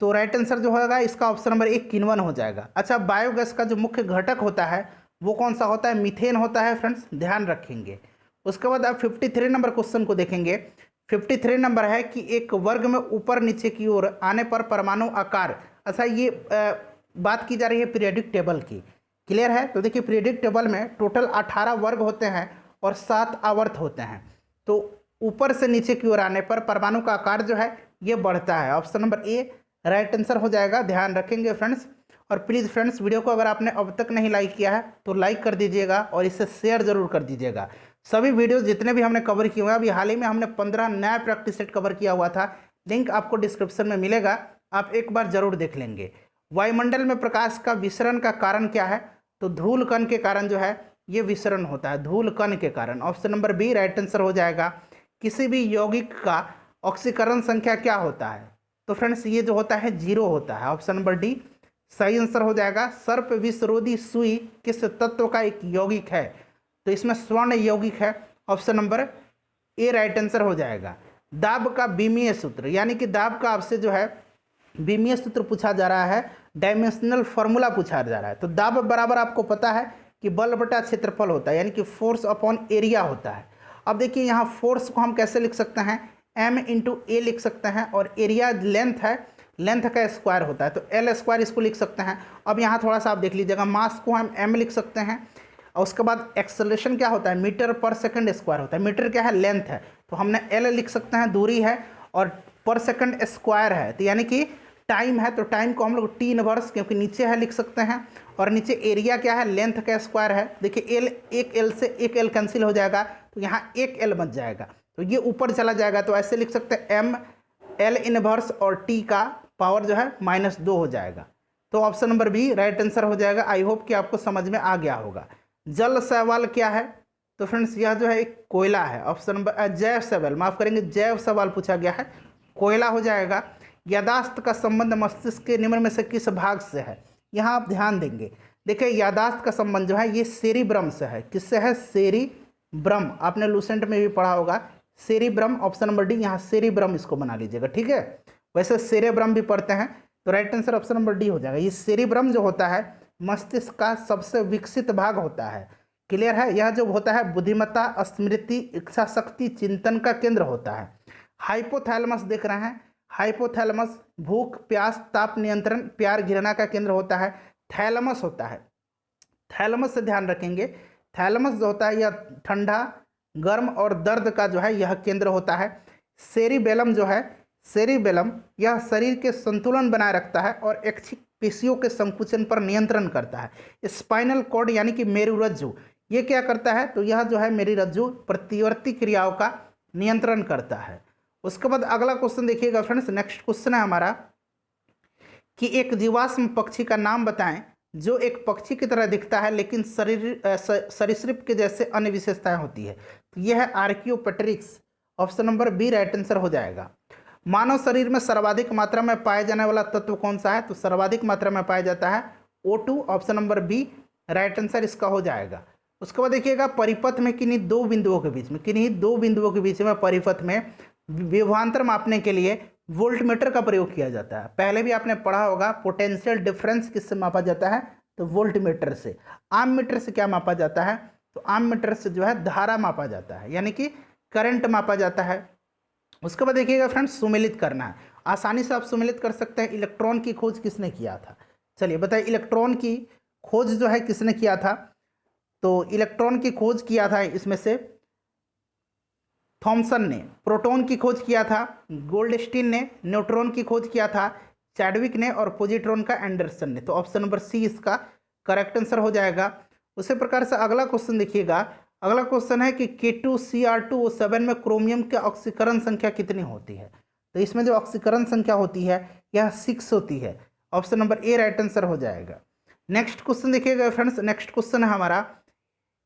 तो राइट आंसर जो होगा इसका ऑप्शन नंबर 1 किण्वन हो जाएगा। अच्छा, बायोगैस का जो मुख्य घटक होता है वो कौन सा होता है, मीथेन होता है फ्रेंड्स, ध्यान रखेंगे। उसके बाद आप 53 नंबर क्वेश्चन को देखेंगे। 53 नंबर है कि एक वर्ग में ऊपर नीचे की ओर आने पर परमाणु आकार। अच्छा, ये बात की जा रही है पीरियडिक टेबल की, क्लियर है। तो देखिए पीरियडिक टेबल में टोटल 18 वर्ग होते हैं और 7 आवर्त होते हैं। तो ऊपर से नीचे की ओर आने पर परमाणु का आकार जो है ये बढ़ता है। Option number A right answer हो जाएगा, ध्यान रखेंगे फ्रेंड्स। और प्लीज़ फ्रेंड्स वीडियो को अगर आपने अब तक नहीं लाइक किया है तो लाइक कर दीजिएगा और इसे शेयर जरूर कर दीजिएगा। सभी वीडियो जितने भी हमने कवर किए हुए हैं, अभी हाल ही में हमने 15 नया प्रैक्टिस सेट कवर किया हुआ था, लिंक आपको डिस्क्रिप्शन में मिलेगा, आप एक बार जरूर देख लेंगे। वायुमंडल में प्रकाश का विसरण का कारण क्या है। तो धूल कण के कारण जो है ये विसरण होता है, धूल कण के कारण। Option number B right answer हो जाएगा। किसी भी यौगिक का ऑक्सीकरण संख्या क्या होता है। तो फ्रेंड्स ये जो होता है 0 होता है। ऑप्शन नंबर डी सही आंसर हो जाएगा। सर्प विषरोधी सुई किस तत्व का एक यौगिक है। तो इसमें स्वर्ण यौगिक है। Option number A right answer हो जाएगा। दाब का बीमीय सूत्र, यानी कि दाब का आपसे जो है बीमीय सूत्र पूछा जा रहा है, डायमेंशनल फॉर्मूला पूछा जा रहा है। तो दाब बराबर आपको पता है कि बल बटा क्षेत्रफल होता है, यानी कि फोर्स अपॉन एरिया होता है। अब देखिए यहाँ फोर्स को हम कैसे लिख सकते हैं, m इंटू ए लिख सकते हैं, और एरिया लेंथ है, लेंथ का स्क्वायर होता है तो एल स्क्वायर इसको लिख सकते हैं। अब यहाँ थोड़ा सा आप देख लीजिएगा, मास को हम m लिख सकते हैं और उसके बाद एक्सेलरेशन क्या होता है, मीटर पर सेकंड स्क्वायर होता है। मीटर क्या है, लेंथ है, तो हमने एल लिख सकते हैं, दूरी है, और पर सेकंड स्क्वायर है तो यानी कि टाइम है, तो टाइम को हम लोग टी इनवर्स क्योंकि नीचे है लिख सकते हैं। और नीचे एरिया क्या है, लेंथ का स्क्वायर है। देखिए एल, एक एल से एक एल कैंसिल हो जाएगा तो यहाँ एक एल बच जाएगा, तो ये ऊपर चला जाएगा, तो ऐसे लिख सकते हैं एम एल इनवर्स और टी का पावर जो है -2 हो जाएगा। तो option number B right answer हो जाएगा। आई होप कि आपको समझ में आ गया होगा। जल शैवाल क्या है। तो फ्रेंड्स यह जो है एक कोयला है। ऑप्शन नंबर जैव शैवाल, माफ करेंगे जैव सवाल पूछा गया है, कोयला हो जाएगा। यादाश्त का संबंध मस्तिष्क के निम्न में से किस भाग से है। यहाँ आप ध्यान देंगे, देखिए यादाश्त का संबंध जो है ये सेरिब्रम से है। किससे है, सेरिब्रम, आपने लूसेंट में भी पढ़ा होगा सेरिब्रम। ऑप्शन नंबर डी, यहाँ सेरिब्रम इसको बना लीजिएगा, ठीक है। वैसे सेरेब्रम भी पढ़ते हैं, तो right answer option number D हो जाएगा। ये सेरिब्रम जो होता है मस्तिष्क का सबसे विकसित भाग होता है, क्लियर है। यह जो होता है बुद्धिमत्ता, स्मृति, इच्छा शक्ति, चिंतन का केंद्र होता है। हाइपोथैलेमस देख रहे हैं, हाइपोथैलेमस भूख, प्यास, ताप नियंत्रण, प्यार, घृणा का केंद्र होता है। थैलेमस होता है, थैलेमस से ध्यान रखेंगे, थैलेमस जो होता है यह ठंडा, गर्म और दर्द का जो है यह केंद्र होता है। सेरिबेलम जो है, सेरिबेलम यह शरीर के संतुलन बनाए रखता है और ऐच्छिक पेशियों के संकुचन पर नियंत्रण करता है। स्पाइनल कॉर्ड यानी कि मेरुरज्जु, ये क्या करता है, तो यह जो है मेरुरज्जु प्रतिवर्ती क्रियाओं का नियंत्रण करता है। उसके बाद अगला क्वेश्चन देखिएगा फ्रेंड्स, नेक्स्ट क्वेश्चन है हमारा कि एक जीवाश्म पक्षी का नाम बताएं जो एक पक्षी की तरह दिखता है लेकिन सरीसृप के जैसे अन्य विशेषताएं होती है। तो यह है Archaeopteryx. Option number B right answer हो जाएगा। मानव शरीर में सर्वाधिक मात्रा में पाया जाने वाला तत्व कौन सा है। तो सर्वाधिक मात्रा में पाया जाता है O2। Option number B right answer इसका हो जाएगा। उसके बाद देखिएगा परिपथ में किन्हीं दो बिंदुओं के बीच में परिपथ में विभवांतर मापने के लिए वोल्टमीटर का प्रयोग किया जाता है। पहले भी आपने पढ़ा होगा पोटेंशियल डिफरेंस किससे मापा जाता है, तो वोल्टमीटर से। आम मीटर से क्या मापा जाता है, तो आम मीटर से जो है धारा मापा जाता है, यानी कि करंट मापा जाता है। उसके बाद देखिएगा फ्रेंड्स सुमेलित करना है, आसानी से आप सुमेलित कर सकते हैं। इलेक्ट्रॉन की खोज किसने किया था, चलिए बताइए इलेक्ट्रॉन की खोज जो है किसने किया था। तो इलेक्ट्रॉन की खोज किया था इसमें से थॉमसन ने। प्रोटॉन की खोज किया था गोल्डस्टीन ने। न्यूट्रॉन की खोज किया था चैडविक ने, और पॉजिट्रॉन का एंडरसन ने। तो ऑप्शन नंबर सी इसका करेक्ट आंसर हो जाएगा। उसी प्रकार से अगला क्वेश्चन देखिएगा, अगला क्वेश्चन है कि K2Cr2O7 में क्रोमियम के ऑक्सीकरण संख्या कितनी होती है। तो इसमें जो ऑक्सीकरण संख्या होती है यह 6 होती है। Option number A right answer हो जाएगा। नेक्स्ट क्वेश्चन देखिएगा फ्रेंड्स, नेक्स्ट क्वेश्चन है हमारा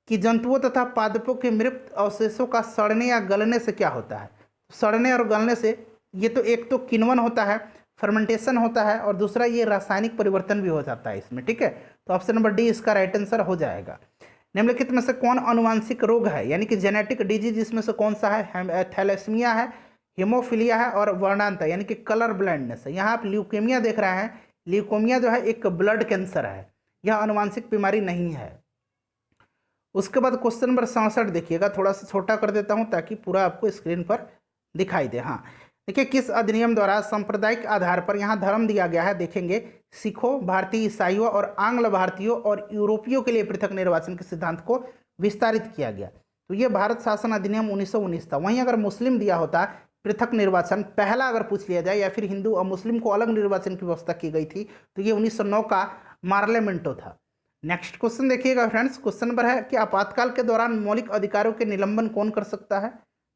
कि जंतुओं तथा पादपों के मृत अवशेषों का सड़ने या गलने से क्या होता है। सड़ने और गलने से ये तो एक तो किण्वन होता है, फर्मेंटेशन होता है, और दूसरा ये रासायनिक परिवर्तन भी हो जाता है इसमें, ठीक है। तो ऑप्शन नंबर डी इसका राइट आंसर हो जाएगा। निम्नलिखित में से कौन अनुवांशिक रोग है, यानी कि जेनेटिक डिजीज इसमें से कौन सा है। थैलेसीमिया है, हीमोफीलिया है, और वर्णांता यानी कि कलर ब्लाइंडनेस है। यहाँ आप ल्यूकेमिया देख रहे हैं, ल्यूकेमिया जो है एक ब्लड कैंसर है, यह अनुवांशिक बीमारी नहीं है। उसके बाद क्वेश्चन नंबर 67 देखिएगा, थोड़ा सा छोटा कर देता हूँ ताकि पूरा आपको स्क्रीन पर दिखाई दे। हाँ देखिए, किस अधिनियम द्वारा सांप्रदायिक आधार पर यहाँ धर्म दिया गया है, देखेंगे सिखों, भारतीय ईसाइयों और आंग्ल भारतीयों और यूरोपियों के लिए पृथक निर्वाचन के सिद्धांत को विस्तारित किया गया। तो ये भारत शासन अधिनियम 1919 था। वहीं अगर मुस्लिम दिया होता पृथक निर्वाचन पहला अगर पूछ लिया जाए, या फिर हिंदू और मुस्लिम को अलग निर्वाचन की व्यवस्था की गई थी, तो ये 1909 का मार्लेमेंटो था। नेक्स्ट क्वेश्चन देखिएगा फ्रेंड्स, क्वेश्चन नंबर है कि आपातकाल के दौरान मौलिक अधिकारों के निलंबन कौन कर सकता है।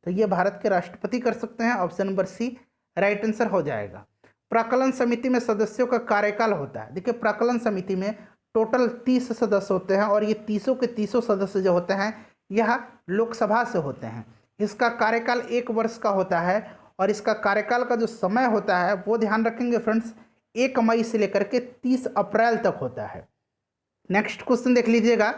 तो ये भारत के राष्ट्रपति कर सकते हैं। Option number C right answer हो जाएगा। प्राक्कलन समिति में सदस्यों का कार्यकाल होता है। देखिए, प्राक्कलन समिति में टोटल 30 सदस्य होते हैं, और ये 30 के 30 सदस्य जो होते हैं यह लोकसभा से होते हैं। इसका कार्यकाल 1 वर्ष का होता है, और इसका कार्यकाल का जो समय होता है वो ध्यान रखेंगे फ्रेंड्स, 1 मई से लेकर के 30 अप्रैल तक होता है। नेक्स्ट क्वेश्चन देख लीजिएगा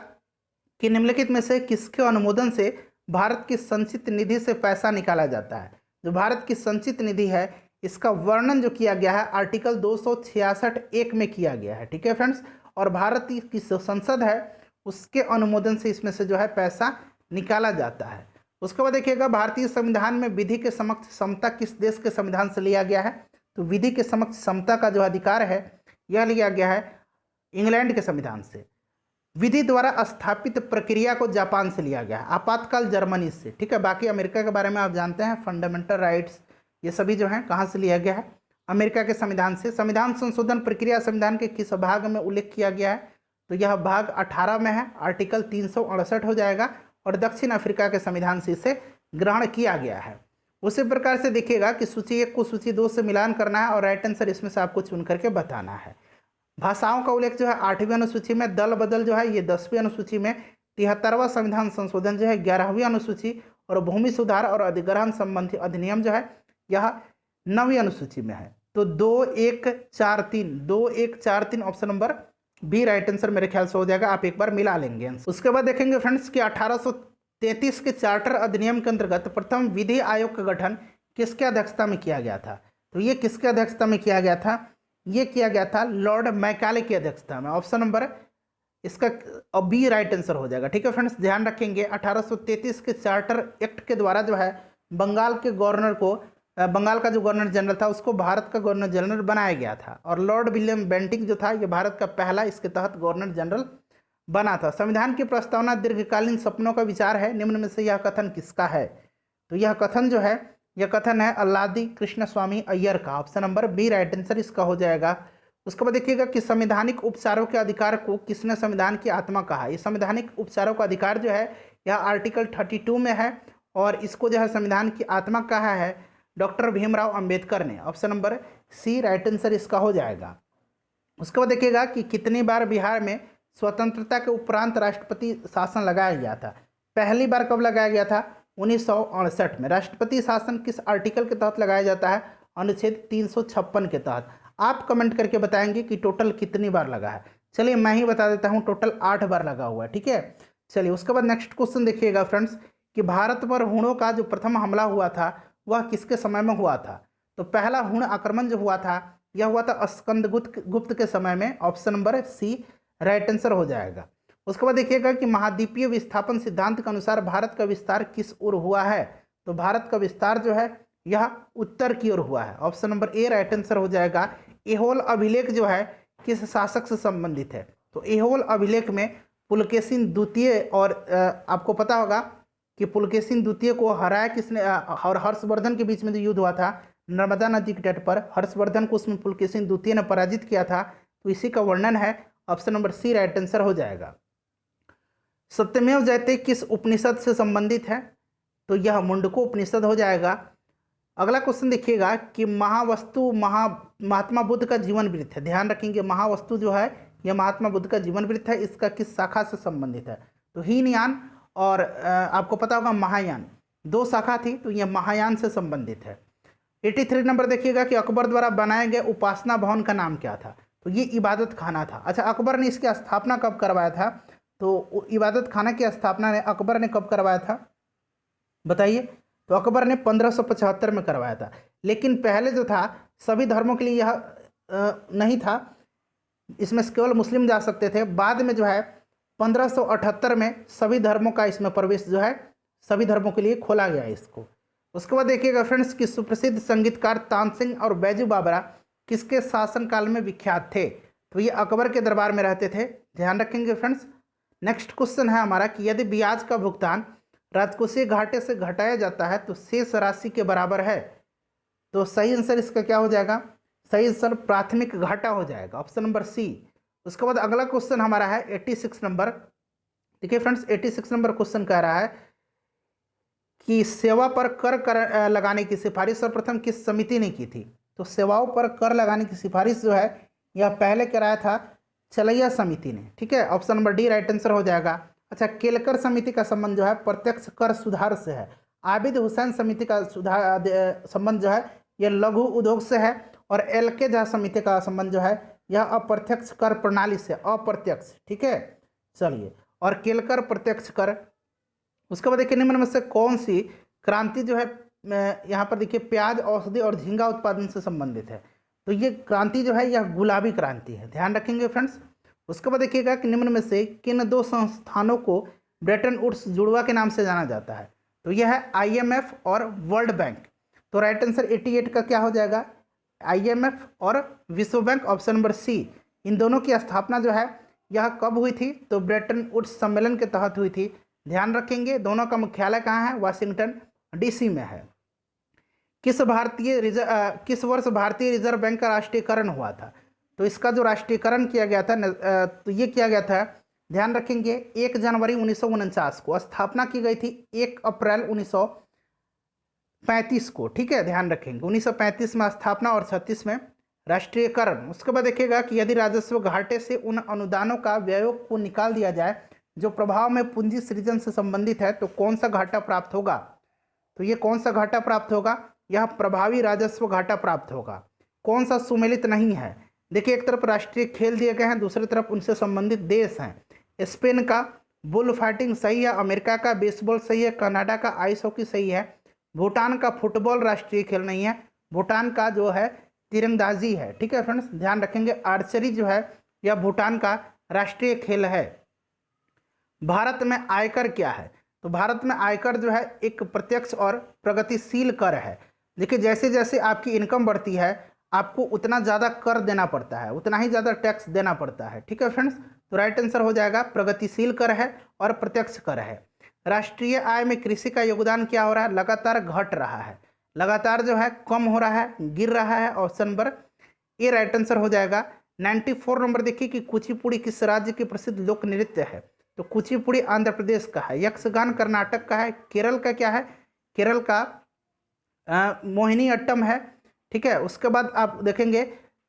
कि निम्नलिखित में से किसके अनुमोदन से भारत की संचित निधि से पैसा निकाला जाता है। जो भारत की संचित निधि है इसका वर्णन जो किया गया है आर्टिकल 266(1) में किया गया है, ठीक है फ्रेंड्स। और भारत की संसद है उसके अनुमोदन से इसमें से जो है पैसा निकाला जाता है। उसके बाद देखिएगा, भारतीय संविधान में विधि के समक्ष समता किस देश के संविधान से लिया गया है। तो विधि के समक्ष समता का जो अधिकार है यह लिया गया है इंग्लैंड के संविधान से। विधि द्वारा स्थापित प्रक्रिया को जापान से लिया गया है। आपातकाल जर्मनी से, ठीक है। बाकी अमेरिका के बारे में आप जानते हैं, फंडामेंटल राइट्स ये सभी जो हैं कहाँ से लिया गया है, अमेरिका के संविधान से। संविधान संशोधन प्रक्रिया संविधान के किस भाग में उल्लेख किया गया है। तो यह भाग 18 में है, आर्टिकल 368 हो जाएगा, और दक्षिण अफ्रीका के संविधान से इसे ग्रहण किया गया है। उसी प्रकार से देखिएगा कि सूची 1 को सूची 2 से मिलान करना है, और राइट आंसर इसमें से आपको चुन करके बताना है। भाषाओं का उल्लेख जो है 8वीं अनुसूची में, दल बदल जो है ये 10वीं अनुसूची में, 73वां संविधान संशोधन जो है 11वीं अनुसूची, और भूमि सुधार और अधिग्रहण संबंधी अधिनियम जो है यह 9वीं अनुसूची में है। तो 2143 option number B right answer मेरे ख्याल से हो जाएगा। आप एक बार मिला लेंगे। उसके बाद देखेंगे फ्रेंड्स कि 1833 के चार्टर अधिनियम के अंतर्गत प्रथम विधि आयोग का गठन किसके अध्यक्षता में किया गया था। तो ये किसके अध्यक्षता में किया गया था, ये किया गया था लॉर्ड मैकाले की अध्यक्षता में। ऑप्शन नंबर इसका बी राइट आंसर हो जाएगा, ठीक है फ्रेंड्स। ध्यान रखेंगे 1833 के चार्टर एक्ट के द्वारा जो है बंगाल के गवर्नर को, बंगाल का जो गवर्नर जनरल था उसको भारत का गवर्नर जनरल बनाया गया था, और लॉर्ड विलियम बेंटिक जो था ये भारत का पहला इसके तहत गवर्नर जनरल बना था। संविधान की प्रस्तावना दीर्घकालीन सपनों का विचार है, निम्न में से यह कथन किसका है। तो यह कथन जो है यह कथन है अल्लादी कृष्ण स्वामी अय्यर का। Option number B right answer इसका हो जाएगा। उसके बाद देखिएगा कि संवैधानिक उपचारों के अधिकार को किसने संविधान की आत्मा कहा। ये संवैधानिक उपचारों का अधिकार जो है यह आर्टिकल 32 में है, और इसको जो है संविधान की आत्मा कहा है डॉक्टर भीमराव अंबेडकर ने। Option number C right answer इसका हो जाएगा। उसके बाद देखिएगा कि कितनी बार बिहार में स्वतंत्रता के उपरांत राष्ट्रपति शासन लगाया गया था। पहली बार कब लगाया गया था, 1968 में। राष्ट्रपति शासन किस आर्टिकल के तहत लगाया जाता है, अनुच्छेद 356 के तहत। आप कमेंट करके बताएंगे कि टोटल कितनी बार लगा है। चलिए मैं ही बता देता हूँ, टोटल 8 बार लगा हुआ है, ठीक है। चलिए उसके बाद नेक्स्ट क्वेश्चन देखिएगा फ्रेंड्स कि भारत पर हुणों का जो प्रथम हमला हुआ था वह किसके समय में हुआ था। तो पहला हुण आक्रमण जो हुआ था यह हुआ था स्कंदगुप्त के समय में। Option number C right answer हो जाएगा। उसके बाद देखिएगा कि महाद्वीपीय विस्थापन सिद्धांत के अनुसार भारत का विस्तार किस ओर हुआ है। तो भारत का विस्तार जो है यह उत्तर की ओर हुआ है। Option number A right answer हो जाएगा। ऐहोल अभिलेख जो है किस शासक से संबंधित है। तो ऐहोल अभिलेख में पुलकेशिन द्वितीय, और आपको पता होगा कि पुलकेशिन द्वितीय को हराया किसने, और हर्षवर्धन के बीच में जो युद्ध हुआ था नर्मदा नदी के तट पर, हर्षवर्धन को उसमें पुलकेशिन द्वितीय ने पराजित किया था। तो इसी का वर्णन है। Option number C right answer हो जाएगा। सत्यमेव जयते किस उपनिषद से संबंधित है। तो यह मुंडको उपनिषद हो जाएगा। अगला क्वेश्चन देखिएगा कि महात्मा बुद्ध का जीवन वृत्त है। ध्यान रखेंगे महावस्तु जो है यह महात्मा बुद्ध का जीवन वृत्त है। इसका किस शाखा से संबंधित है? तो हीनयान और आपको पता होगा महायान, दो शाखा थी, तो यह महायान से संबंधित है। 83 नंबर देखिएगा कि अकबर द्वारा बनाए गए उपासना भवन का नाम क्या था? तो ये इबादत खाना था। अच्छा, अकबर ने इसकी स्थापना कब करवाया था? तो इबादत खाना की स्थापना अकबर ने कब करवाया था बताइए? तो अकबर ने 1575 में करवाया था। लेकिन पहले जो था सभी धर्मों के लिए यह नहीं था, इसमें केवल मुस्लिम जा सकते थे। बाद में जो है 1578 में सभी धर्मों का इसमें प्रवेश जो है सभी धर्मों के लिए खोला गया इसको। उसके बाद देखिएगा फ्रेंड्स कि सुप्रसिद्ध संगीतकार तानसेन और बैजू बावरा किसके शासनकाल में विख्यात थे? तो ये अकबर के दरबार में रहते थे। ध्यान रखेंगे फ्रेंड्स। नेक्स्ट क्वेश्चन है हमारा कि यदि ब्याज का भुगतान राजकोषीय घाटे से घटाया जाता है तो शेष राशि के बराबर है। तो सही आंसर इसका क्या हो जाएगा? सही आंसर प्राथमिक घाटा हो जाएगा, ऑप्शन नंबर सी। उसके बाद अगला क्वेश्चन हमारा है 86 नंबर। देखिए फ्रेंड्स 86 नंबर क्वेश्चन कह रहा है कि सेवा पर कर लगाने की सिफारिश सर्वप्रथम किस समिति ने की थी? तो सेवाओं पर कर लगाने की सिफारिश जो है यह पहले कराया था चलैया समिति ने। ठीक है, option number D right answer हो जाएगा। अच्छा, केलकर समिति का संबंध जो है प्रत्यक्ष कर सुधार से है। आबिद हुसैन समिति का संबंध जो है यह लघु उद्योग से है। और एलके झा समिति का संबंध जो है यह अप्रत्यक्ष कर प्रणाली से, अप्रत्यक्ष। ठीक है, चलिए। और केलकर प्रत्यक्ष कर। उसके बाद देखिए निम्न में से कौन सी क्रांति जो है यहाँ पर देखिए प्याज, औषधि और झींगा उत्पादन से संबंधित है? तो ये क्रांति जो है यह गुलाबी क्रांति है। ध्यान रखेंगे फ्रेंड्स। उसके बाद देखिएगा कि निम्न में से किन दो संस्थानों को ब्रेटन वुड्स जुड़वा के नाम से जाना जाता है? तो यह है IMF और वर्ल्ड बैंक। तो राइट आंसर 88 का क्या हो जाएगा? IMF और विश्व बैंक, ऑप्शन नंबर सी। इन दोनों की स्थापना जो है यह कब हुई थी? तो ब्रेटन वुड्स सम्मेलन के तहत हुई थी। ध्यान रखेंगे। दोनों का मुख्यालय कहाँ है? वाशिंगटन DC में है। किस वर्ष भारतीय रिजर्व बैंक का राष्ट्रीयकरण हुआ था? तो इसका जो राष्ट्रीयकरण किया गया था तो ये किया गया था, ध्यान रखेंगे, 1 जनवरी 1949 को। स्थापना की गई थी 1 अप्रैल 1935 को। ठीक है, ध्यान रखेंगे 1935 में स्थापना और 36 में राष्ट्रीयकरण। उसके बाद देखिएगा कि यदि राजस्व घाटे से उन अनुदानों का व्यय को निकाल दिया जाए जो प्रभाव में पूंजी सृजन से संबंधित है तो कौन सा घाटा प्राप्त होगा? तो ये कौन सा घाटा प्राप्त होगा? यह प्रभावी राजस्व घाटा प्राप्त होगा। कौन सा सुमेलित नहीं है? देखिए, एक तरफ राष्ट्रीय खेल दिए गए हैं, दूसरी तरफ उनसे संबंधित देश हैं। स्पेन का बुल फाइटिंग सही है, अमेरिका का बेसबॉल सही है, कनाडा का आइस हॉकी सही है, भूटान का फुटबॉल राष्ट्रीय खेल नहीं है, भूटान का जो है तीरंदाजी है। ठीक है फ्रेंड्स, ध्यान रखेंगे। आर्चरी जो है यह भूटान का राष्ट्रीय खेल है। भारत में आयकर क्या है? तो भारत में आयकर जो है एक प्रत्यक्ष और प्रगतिशील कर है। देखिए, जैसे जैसे आपकी इनकम बढ़ती है आपको उतना ज़्यादा कर देना पड़ता है, उतना ही ज़्यादा टैक्स देना पड़ता है। ठीक है फ्रेंड्स, तो राइट आंसर हो जाएगा प्रगतिशील कर है और प्रत्यक्ष कर है। राष्ट्रीय आय में कृषि का योगदान क्या हो रहा है? लगातार घट रहा है, लगातार जो है कम हो रहा है, गिर रहा है। Option number A right answer हो जाएगा। 94 नंबर देखिए कि कुचिपुड़ी किस राज्य की प्रसिद्ध लोक नृत्य है? तो कुचिपुड़ी आंध्र प्रदेश का है। यक्षगान कर्नाटक का है। केरल का क्या है? केरल का मोहिनी अट्टम है। ठीक है, उसके बाद आप देखेंगे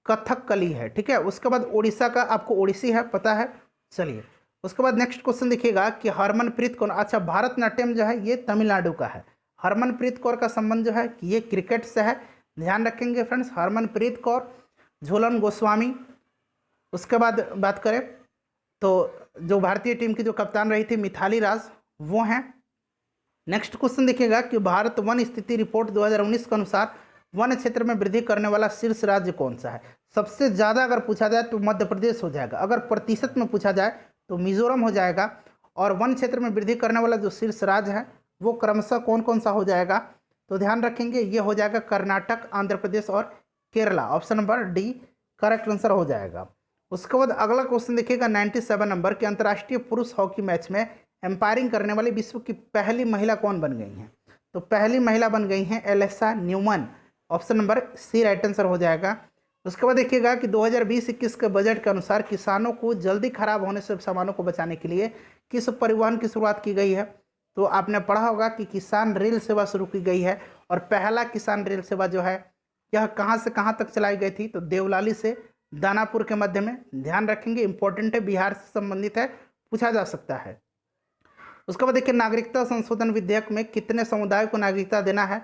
कथकली है। ठीक है, उसके बाद उड़ीसा का आपको ओडिसी है, पता है। चलिए, उसके बाद नेक्स्ट क्वेश्चन देखिएगा कि हरमनप्रीत कौर। अच्छा, भारतनाट्यम जो है ये तमिलनाडु का है। हरमनप्रीत कौर का संबंध जो है कि ये क्रिकेट से है। ध्यान रखेंगे फ्रेंड्स, हरमनप्रीत कौर, झूलन गोस्वामी। उसके बाद बात करें तो जो भारतीय टीम की जो कप्तान रही थी मिथाली राज, वो हैं। नेक्स्ट क्वेश्चन देखिएगा कि भारत वन स्थिति रिपोर्ट 2019 के अनुसार वन क्षेत्र में वृद्धि करने वाला शीर्ष राज्य कौन सा है? सबसे ज़्यादा अगर पूछा जाए तो मध्य प्रदेश हो जाएगा, अगर प्रतिशत में पूछा जाए तो मिजोरम हो जाएगा, और वन क्षेत्र में वृद्धि करने वाला जो शीर्ष राज्य है वो क्रमशः कौन कौन सा हो जाएगा? तो ध्यान रखेंगे ये हो जाएगा कर्नाटक, आंध्र प्रदेश और Kerala. Option number D correct answer हो जाएगा। उसके बाद अगला क्वेश्चन देखिएगा 97 नंबर के अंतर्राष्ट्रीय पुरुष हॉकी मैच में एम्पायरिंग करने वाली विश्व की पहली महिला कौन बन गई हैं? तो पहली महिला बन गई हैं Alessa Newman. Option number C right answer हो जाएगा। उसके बाद देखिएगा कि 2020-21 के बजट के अनुसार किसानों को जल्दी खराब होने से सामानों को बचाने के लिए किस परिवहन की शुरुआत की गई है? तो आपने पढ़ा होगा कि किसान रेल सेवा शुरू की गई है, और पहला किसान रेल सेवा जो है यह कहाँ से कहाँ तक चलाई गई थी, तो देवलाली से दानापुर के मध्य में। ध्यान रखेंगे, इंपॉर्टेंट है, बिहार से संबंधित है, पूछा जा सकता है। उसके बाद देखिए, नागरिकता संशोधन विधेयक में कितने समुदाय को नागरिकता देना है,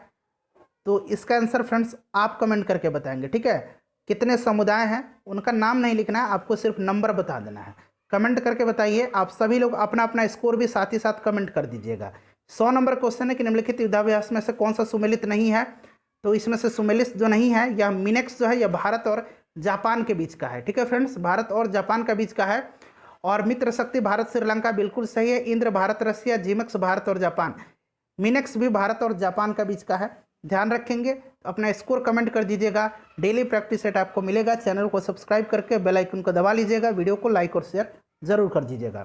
तो इसका आंसर फ्रेंड्स आप कमेंट करके बताएंगे, ठीक है। कितने समुदाय हैं, उनका नाम नहीं लिखना है, आपको सिर्फ नंबर बता देना है। कमेंट करके बताइए। आप सभी लोग अपना अपना स्कोर भी साथ ही साथ कमेंट कर दीजिएगा। 100 नंबर क्वेश्चन है कि निम्नलिखित युद्धाभ्यास में से कौन सा सुमेलित नहीं है, तो इसमें से सुमेलित जो नहीं है यह मिनेक्स जो है यह भारत और जापान के बीच का है, ठीक है फ्रेंड्स, भारत और जापान के बीच का है। और मित्र शक्ति भारत श्रीलंका बिल्कुल सही है। इंद्र भारत रसिया, जिमक्स भारत और जापान, मिनेक्स भी भारत और जापान का बीच का है। ध्यान रखेंगे, अपना स्कोर कमेंट कर दीजिएगा। डेली प्रैक्टिस सेट आपको मिलेगा। चैनल को सब्सक्राइब करके बेल आइकन को दबा लीजिएगा। वीडियो को लाइक और शेयर जरूर कर दीजिएगा।